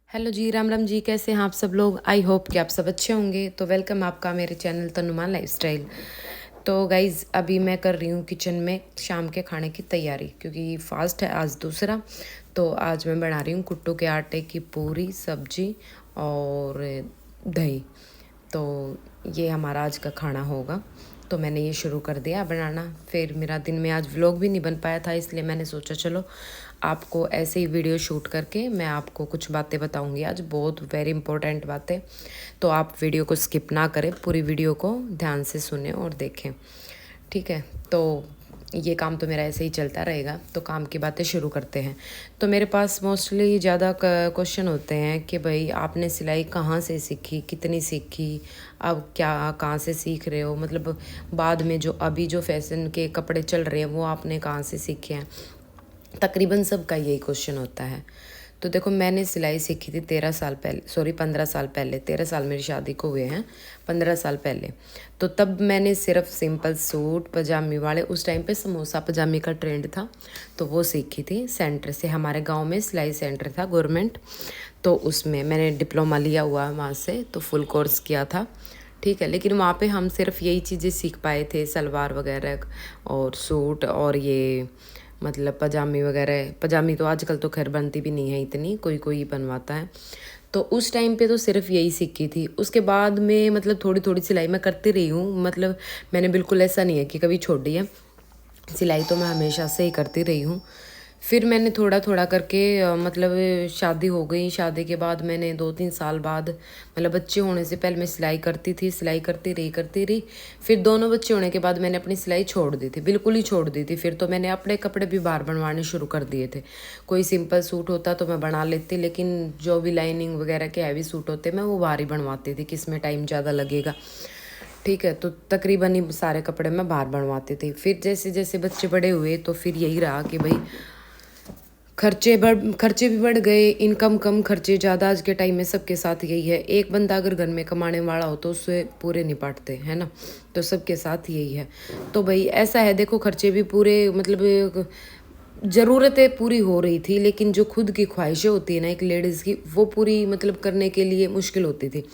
Hello जी, राम राम जी। कैसे हैं आप सब लोग? आई होप कि आप सब अच्छे होंगे। तो वेलकम आपका मेरे चैनल तनुमान लाइफस्टाइल। तो गाइज़ अभी मैं कर रही हूँ किचन में शाम के खाने की तैयारी, क्योंकि फास्ट है आज दूसरा। तो आज मैं बना रही हूँ कुट्टू के आटे की पूरी, सब्जी और दही। तो ये हमारा आज का खाना होगा। तो मैंने ये शुरू कर दिया बनाना। फिर मेरा दिन में आज व्लॉग भी नहीं बन पाया था, इसलिए मैंने सोचा चलो आपको ऐसे ही वीडियो शूट करके मैं आपको कुछ बातें बताऊंगी आज, बहुत वेरी इंपॉर्टेंट बातें। तो आप वीडियो को स्किप ना करें, पूरी वीडियो को ध्यान से सुने और देखें, ठीक है। तो ये काम तो मेरा ऐसे ही चलता रहेगा। तो काम की बातें शुरू करते हैं। तो मेरे पास मोस्टली ज़्यादा क्वेश्चन होते हैं कि भाई आपने सिलाई कहाँ से सीखी, कितनी सीखी, अब क्या कहाँ से सीख रहे हो, मतलब बाद में जो अभी जो फैशन के कपड़े चल रहे हैं वो आपने कहाँ से सीखे हैं। तकरीबन सबका यही क्वेश्चन होता है। तो देखो, मैंने सिलाई सीखी थी 13 साल पहले, सॉरी 15 साल पहले। 13 साल मेरी शादी को हुए हैं, 15 साल पहले। तो तब मैंने सिर्फ सिंपल सूट पजामी वाले, उस टाइम पे समोसा पजामी का ट्रेंड था, तो वो सीखी थी सेंटर से। हमारे गांव में सिलाई सेंटर था गवर्नमेंट, तो उसमें मैंने डिप्लोमा लिया हुआ वहाँ से, तो फुल कोर्स किया था, ठीक है। लेकिन वहाँ पे हम सिर्फ यही चीज़ें सीख पाए थे, सलवार वगैरह और सूट और ये मतलब पजामी वगैरह। पजामी तो आजकल तो खैर बनती भी नहीं है इतनी, कोई कोई बनवाता है। तो उस टाइम पे तो सिर्फ यही सीखी थी। उसके बाद में मतलब थोड़ी थोड़ी सिलाई मैं करती रही हूँ, मतलब मैंने बिल्कुल ऐसा नहीं है कि कभी छोड़ दी है सिलाई, तो मैं हमेशा से ही करती रही हूँ। फिर मैंने थोड़ा थोड़ा करके मतलब शादी हो गई। शादी के बाद मैंने 2-3 साल बाद, मतलब बच्चे होने से पहले मैं सिलाई करती थी, सिलाई करती रही। फिर दोनों बच्चे होने के बाद मैंने अपनी सिलाई छोड़ दी थी, बिल्कुल ही छोड़ दी थी। फिर तो मैंने अपने कपड़े भी बाहर बनवाने शुरू कर दिए थे। कोई सिंपल सूट होता तो मैं बना लेती, लेकिन जो भी लाइनिंग वगैरह के हैवी सूट होते मैं वो बाहर ही बनवाती थी, किसमें टाइम ज़्यादा लगेगा, ठीक है। तो तकरीबन ही सारे कपड़े मैं बाहर बनवाती थी। फिर जैसे जैसे बच्चे बड़े हुए तो फिर यही रहा कि भाई खर्चे भी बढ़ गए, इनकम कम, खर्चे ज़्यादा। आज के टाइम में सबके साथ यही है। एक बंदा अगर घर में कमाने वाला हो तो उससे पूरे नहीं पाटते, है ना। तो सबके साथ यही है। तो भाई ऐसा है, देखो खर्चे भी पूरे, मतलब ज़रूरतें पूरी हो रही थी, लेकिन जो खुद की ख्वाहिशें होती है ना एक लेडीज़ की, वो पूरी मतलब करने के लिए मुश्किल होती थी।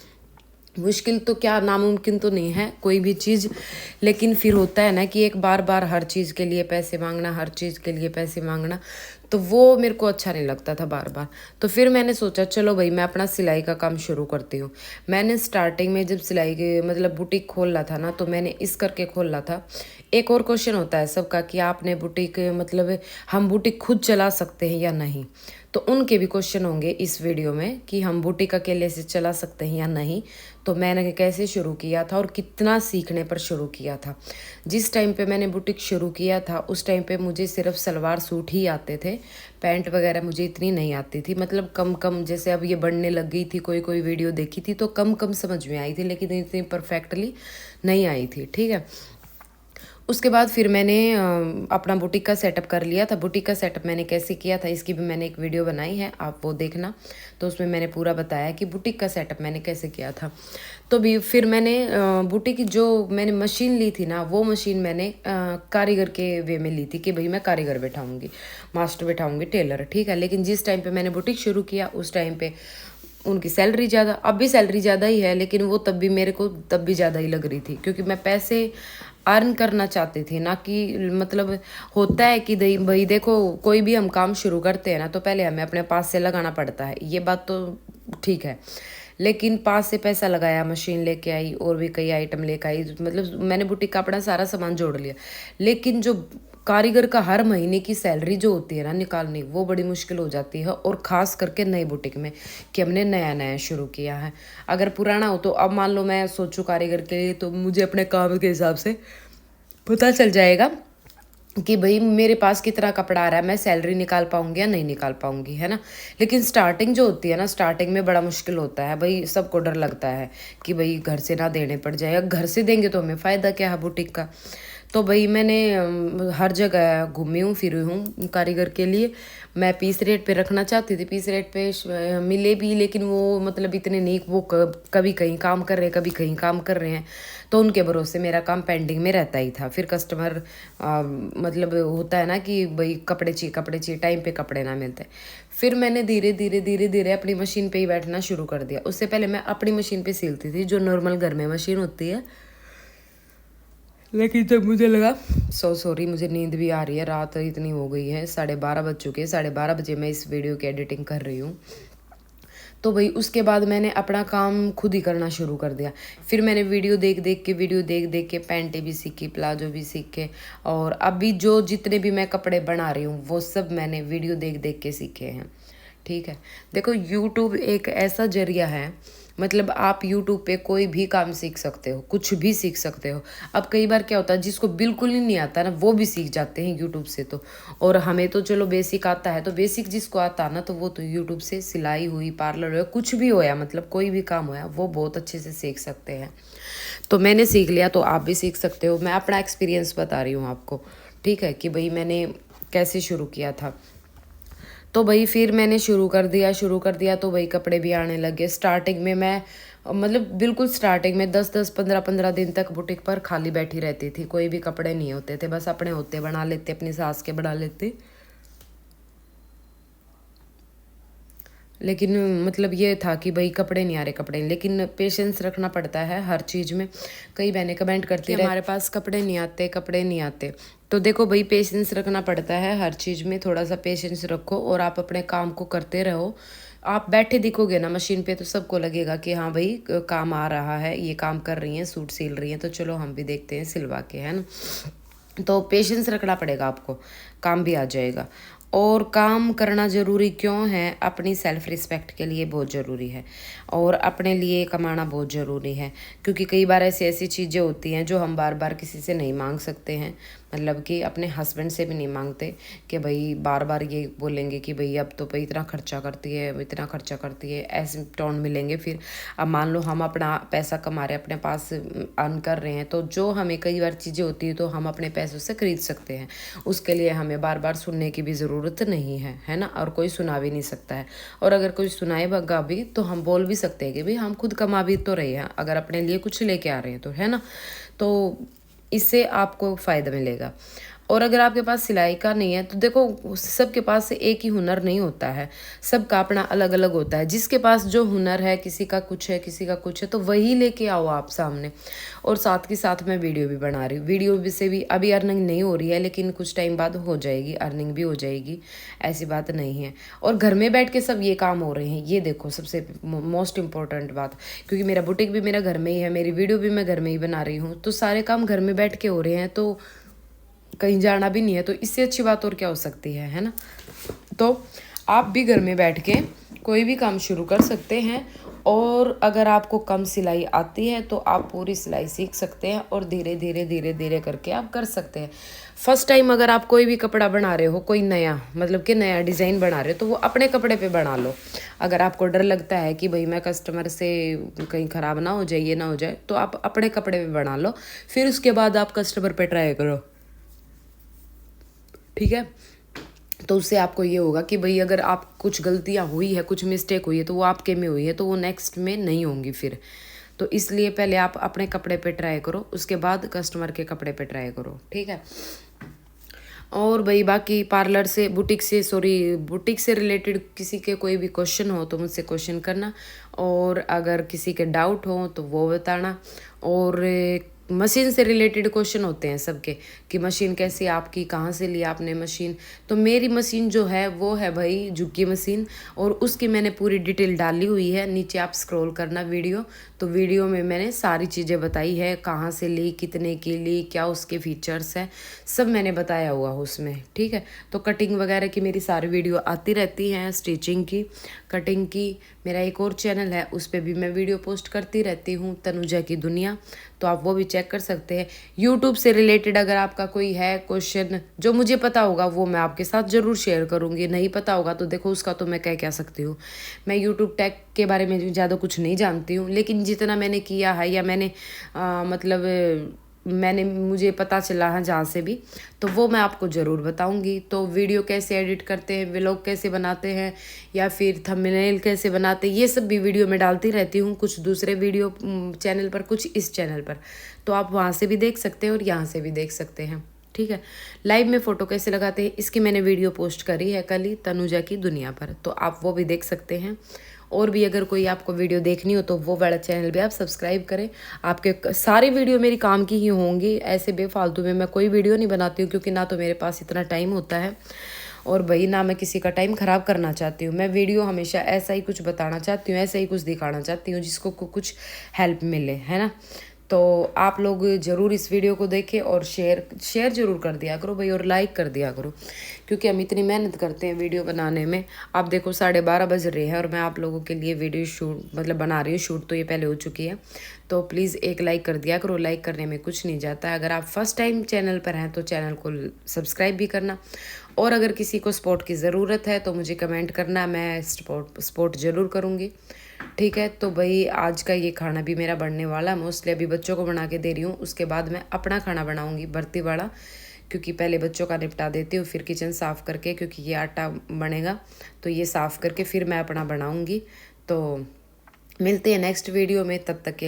मुश्किल तो क्या, नामुमकिन तो नहीं है कोई भी चीज़, लेकिन फिर होता है ना कि एक बार बार हर चीज़ के लिए पैसे मांगना, हर चीज़ के लिए पैसे मांगना, तो वो मेरे को अच्छा नहीं लगता था बार बार। तो फिर मैंने सोचा चलो भाई मैं अपना सिलाई का काम शुरू करती हूँ। मैंने स्टार्टिंग में जब सिलाई के मतलब बुटीक खोलना था ना, तो मैंने इस करके खोला था। एक और क्वेश्चन होता है सबका कि आपने बुटीक, मतलब हम बुटीक खुद चला सकते हैं या नहीं। तो उनके भी क्वेश्चन होंगे इस वीडियो में कि हम बुटीक अकेले से चला सकते हैं या नहीं। तो मैंने कैसे शुरू किया था और कितना सीखने पर शुरू किया था। जिस टाइम पे मैंने बुटीक शुरू किया था उस टाइम पे मुझे सिर्फ सलवार सूट ही आते थे, पैंट वगैरह मुझे इतनी नहीं आती थी, मतलब कम कम। जैसे अब ये बढ़ने लग गई थी, कोई कोई वीडियो देखी थी तो कम कम समझ में आई थी, लेकिन इतनी परफेक्टली नहीं आई थी, ठीक है। उसके बाद फिर मैंने अपना बुटीक का सेटअप कर लिया था। बुटीक का सेटअप मैंने कैसे किया था इसकी भी मैंने एक वीडियो बनाई है, आप वो देखना। तो उसमें मैंने पूरा बताया कि बुटीक का सेटअप मैंने कैसे किया था। तो भी फिर मैंने बुटीक की जो मैंने मशीन ली थी ना, वो मशीन मैंने कारीगर के वे में ली थी कि भाई मैं कारीगर बैठाऊँगी, मास्टर बैठाऊँगी, टेलर, ठीक है। लेकिन जिस टाइम पर मैंने बुटीक शुरू किया उस टाइम पर उनकी सैलरी ज़्यादा, अब भी सैलरी ज़्यादा ही है, लेकिन वो तब भी मेरे को तब भी ज़्यादा ही लग रही थी, क्योंकि मैं पैसे अर्न करना चाहती थी ना, कि मतलब होता है कि भाई देखो कोई भी हम काम शुरू करते हैं ना तो पहले हमें अपने पास से लगाना पड़ता है, ये बात तो ठीक है। लेकिन पास से पैसा लगाया, मशीन लेके आई और भी कई आइटम लेके आई, मतलब मैंने बुटीक का अपना सारा सामान जोड़ लिया। लेकिन जो कारीगर का हर महीने की सैलरी जो होती है ना निकालनी, वो बड़ी मुश्किल हो जाती है, और ख़ास करके नई बुटीक में कि हमने नया नया शुरू किया है। अगर पुराना हो तो अब मान लो मैं सोचूं कारीगर के लिए, तो मुझे अपने काम के हिसाब से पता चल जाएगा कि भाई मेरे पास कितना कपड़ा आ रहा है, मैं सैलरी निकाल पाऊंगी या नहीं निकाल पाऊंगी, है ना। लेकिन स्टार्टिंग जो होती है ना, स्टार्टिंग में बड़ा मुश्किल होता है भाई, सबको डर लगता है कि भाई घर से ना देने पड़ जाएगा, घर से देंगे तो हमें फ़ायदा क्या है बुटीक का। तो भाई मैंने हर जगह घूमी हूँ, फिरी हूँ कारीगर के लिए। मैं पीस रेट पे रखना चाहती थी, पीस रेट पे मिले भी, लेकिन वो मतलब इतने नहीं, वो कभी कहीं काम कर रहे हैं, कभी कहीं काम कर रहे हैं, तो उनके भरोसे मेरा काम पेंडिंग में रहता ही था। फिर कस्टमर मतलब होता है ना कि भाई कपड़े चाहिए, टाइम पे कपड़े ना मिलते। फिर मैंने धीरे धीरे धीरे धीरे अपनी मशीन पे ही बैठना शुरू कर दिया। उससे पहले मैं अपनी मशीन पे सिलती थी, जो नॉर्मल घर में मशीन होती है। लेकिन जब मुझे लगा, सॉरी, मुझे नींद भी आ रही है, रात इतनी हो गई है, 12:30 बज चुके हैं, 12:30 बजे मैं इस वीडियो की एडिटिंग कर रही हूँ। तो भाई उसके बाद मैंने अपना काम खुद ही करना शुरू कर दिया। फिर मैंने वीडियो देख देख के पैंटें भी सीखी, प्लाजो भी सीखे, और अभी जो जितने भी मैं कपड़े बना रही हूँ वो सब मैंने वीडियो देख के सीखे हैं। ठीक है, देखो यूट्यूब एक ऐसा जरिया है, मतलब आप यूट्यूब पे कोई भी काम सीख सकते हो, कुछ भी सीख सकते हो। अब कई बार क्या होता है, जिसको बिल्कुल ही नहीं आता ना, वो भी सीख जाते हैं यूट्यूब से। तो और हमें तो चलो बेसिक आता है, तो बेसिक जिसको आता है ना, तो वो तो यूट्यूब से सिलाई हुई, पार्लर हुआ, कुछ भी होया, मतलब कोई भी काम होया, वो बहुत अच्छे से सीख सकते हैं। तो मैंने सीख लिया, तो आप भी सीख सकते हो। मैं अपना एक्सपीरियंस बता रही हूँ आपको, ठीक है, कि भाई मैंने कैसे शुरू किया था। तो भाई फिर मैंने शुरू कर दिया, तो भाई कपड़े भी आने लगे। स्टार्टिंग में मैं मतलब बिल्कुल स्टार्टिंग में 10-10 15-15 दिन तक बुटीक पर खाली बैठी रहती थी, कोई भी कपड़े नहीं होते थे, बस अपने होते बना लेते, अपनी सास के बना लेते। लेकिन मतलब ये था कि भाई कपड़े नहीं आ रहे, कपड़े, लेकिन पेशेंस रखना पड़ता है हर चीज़ में। कई बहनें कमेंट करती है हमारे पास कपड़े नहीं आते, कपड़े नहीं आते। तो देखो भाई, पेशेंस रखना पड़ता है हर चीज़ में, थोड़ा सा पेशेंस रखो और आप अपने काम को करते रहो। आप बैठे दिखोगे ना मशीन पे, तो सबको लगेगा कि हाँ भाई काम आ रहा है, ये काम कर रही हैं, सूट सिल रही हैं, तो चलो हम भी देखते हैं सिलवा के, है ना। तो पेशेंस रखना पड़ेगा आपको, काम भी आ जाएगा। और काम करना ज़रूरी क्यों है? अपनी सेल्फ़ रिस्पेक्ट के लिए बहुत ज़रूरी है, और अपने लिए कमाना बहुत ज़रूरी है। क्योंकि कई बार ऐसी ऐसी चीज़ें होती हैं जो हम बार बार किसी से नहीं मांग सकते हैं, मतलब कि अपने हस्बैंड से भी नहीं मांगते कि भाई बार बार ये बोलेंगे कि भाई अब तो भाई इतना खर्चा करती है, इतना खर्चा करती है, ऐसे टोन मिलेंगे फिर। अब मान लो हम अपना पैसा कमा रहे हैं, अपने पास अर्न कर रहे हैं, तो जो हमें कई बार चीज़ें होती है तो हम अपने पैसों से खरीद सकते हैं, उसके लिए हमें बार बार सुनने की भी ज़रूरत नहीं है ना, और कोई सुना भी नहीं सकता है। और अगर कोई सुनाएगा भी तो हम बोल भी सकते हैं कि भाई हम खुद कमा भी तो रहे हैं, अगर अपने लिए कुछ लेके आ रहे हैं तो, है ना। तो इससे आपको फ़ायदा मिलेगा। और अगर आपके पास सिलाई का नहीं है, तो देखो सबके पास एक ही हुनर नहीं होता है, सबका अपना अलग अलग होता है। जिसके पास जो हुनर है, किसी का कुछ है, किसी का कुछ है, तो वही लेके आओ आप सामने। और साथ के साथ मैं वीडियो भी बना रही हूँ, वीडियो भी से भी अभी अर्निंग नहीं हो रही है, लेकिन कुछ टाइम बाद हो जाएगी, अर्निंग भी हो जाएगी, ऐसी बात नहीं है। और घर में बैठ के सब ये काम हो रहे हैं, ये देखो सबसे मोस्ट इम्पोर्टेंट बात, क्योंकि मेरा बुटीक भी मेरा घर में ही है, मेरी वीडियो भी मैं घर में ही बना रही हूँ, तो सारे काम घर में बैठ के हो रहे हैं, तो कहीं जाना भी नहीं है, तो इससे अच्छी बात और क्या हो सकती है ना। तो आप भी घर में बैठ के कोई भी काम शुरू कर सकते हैं, और अगर आपको कम सिलाई आती है तो आप पूरी सिलाई सीख सकते हैं, और धीरे धीरे धीरे धीरे करके आप कर सकते हैं। फर्स्ट टाइम अगर आप कोई भी कपड़ा बना रहे हो, कोई नया मतलब कि नया डिज़ाइन बना रहे हो, तो वो अपने कपड़े पे बना लो। अगर आपको डर लगता है कि भाई मैं कस्टमर से कहीं ख़राब ना हो जाए, ये ना हो जाए, तो आप अपने कपड़े पे बना लो, फिर उसके बाद आप कस्टमर पे ट्राई करो, ठीक है। तो उससे आपको ये होगा कि भाई अगर आप कुछ गलतियाँ हुई है, कुछ मिस्टेक हुई है, तो वो आपके में हुई है, तो वो नेक्स्ट में नहीं होंगी फिर। तो इसलिए पहले आप अपने कपड़े पे ट्राई करो, उसके बाद कस्टमर के कपड़े पे ट्राई करो, ठीक है। और भाई बाकी पार्लर से, बुटीक से रिलेटेड किसी के कोई भी क्वेश्चन हो तो मुझसे क्वेश्चन करना, और अगर किसी के डाउट हो तो वो बताना। और मशीन से रिलेटेड क्वेश्चन होते हैं सबके, कि मशीन कैसी आपकी, कहाँ से लिया आपने मशीन। तो मेरी मशीन जो है वो है भाई झुग्गी मशीन, और उसकी मैंने पूरी डिटेल डाली हुई है, नीचे आप स्क्रॉल करना वीडियो, तो वीडियो में मैंने सारी चीज़ें बताई है, कहाँ से ली, कितने की ली, क्या उसके फीचर्स हैं, सब मैंने बताया हुआ उसमें, ठीक है। तो कटिंग वगैरह की मेरी सारी वीडियो आती रहती हैं, स्टिचिंग की, कटिंग की। मेरा एक और चैनल है, उस पर भी मैं वीडियो पोस्ट करती रहती हूँ, तनुजा की दुनिया, तो आप वो भी चेक कर सकते हैं। यूट्यूब से रिलेटेड अगर आपका कोई है क्वेश्चन, जो मुझे पता होगा वो मैं आपके साथ ज़रूर शेयर करूँगी, नहीं पता होगा तो देखो उसका तो मैं कह सकती हूँ। मैं यूट्यूब टैग के बारे में ज़्यादा कुछ नहीं जानती हूँ, लेकिन जितना मैंने किया है, या मैंने मतलब मुझे पता चला है जहाँ से भी, तो वो मैं आपको ज़रूर बताऊंगी। तो वीडियो कैसे एडिट करते हैं, व्लॉग कैसे बनाते हैं, या फिर थंबनेल कैसे बनाते हैं, ये सब भी वीडियो में डालती रहती हूँ, कुछ दूसरे वीडियो चैनल पर, कुछ इस चैनल पर। तो आप वहाँ से भी देख सकते हैं और यहाँ से भी देख सकते हैं। ठीक है। लाइव में फ़ोटो कैसे लगाते हैं इसकी मैंने वीडियो पोस्ट करी है कल ही, तनुजा की दुनिया पर, तो आप वो भी देख सकते हैं। और भी अगर कोई आपको वीडियो देखनी हो तो वो वाला चैनल भी आप सब्सक्राइब करें। आपके सारी वीडियो मेरी काम की ही होंगी, ऐसे बेफालतू में मैं कोई वीडियो नहीं बनाती हूँ, क्योंकि ना तो मेरे पास इतना टाइम होता है और भाई ना मैं किसी का टाइम ख़राब करना चाहती हूँ। मैं वीडियो हमेशा ऐसा ही कुछ बताना चाहती हूँ, ऐसा ही कुछ दिखाना चाहती हूँ जिसको कुछ हेल्प मिले, है ना। तो आप लोग ज़रूर इस वीडियो को देखें और शेयर ज़रूर कर दिया करो भाई, और लाइक कर दिया करो, क्योंकि हम इतनी मेहनत करते हैं वीडियो बनाने में। आप देखो 12:30 बज रहे हैं और मैं आप लोगों के लिए वीडियो शूट मतलब बना रही हूँ। शूट तो ये पहले हो चुकी है। तो प्लीज़ एक लाइक कर दिया करो, लाइक करने में कुछ नहीं जाता है। अगर आप फर्स्ट टाइम चैनल पर हैं तो चैनल को सब्सक्राइब भी करना, और अगर किसी को सपोर्ट की ज़रूरत है तो मुझे कमेंट करना, मैं सपोर्ट ज़रूर करूँगी। ठीक है। तो भाई आज का ये खाना भी मेरा बनने वाला है। मोस्टली अभी बच्चों को बना के दे रही हूँ, उसके बाद मैं अपना खाना बनाऊँगी भरती वाला, क्योंकि पहले बच्चों का निपटा देती हूँ, फिर किचन साफ़ करके, क्योंकि ये आटा बनेगा तो ये साफ़ करके फिर मैं अपना बनाऊँगी। तो मिलते हैं नेक्स्ट वीडियो में, तब तक के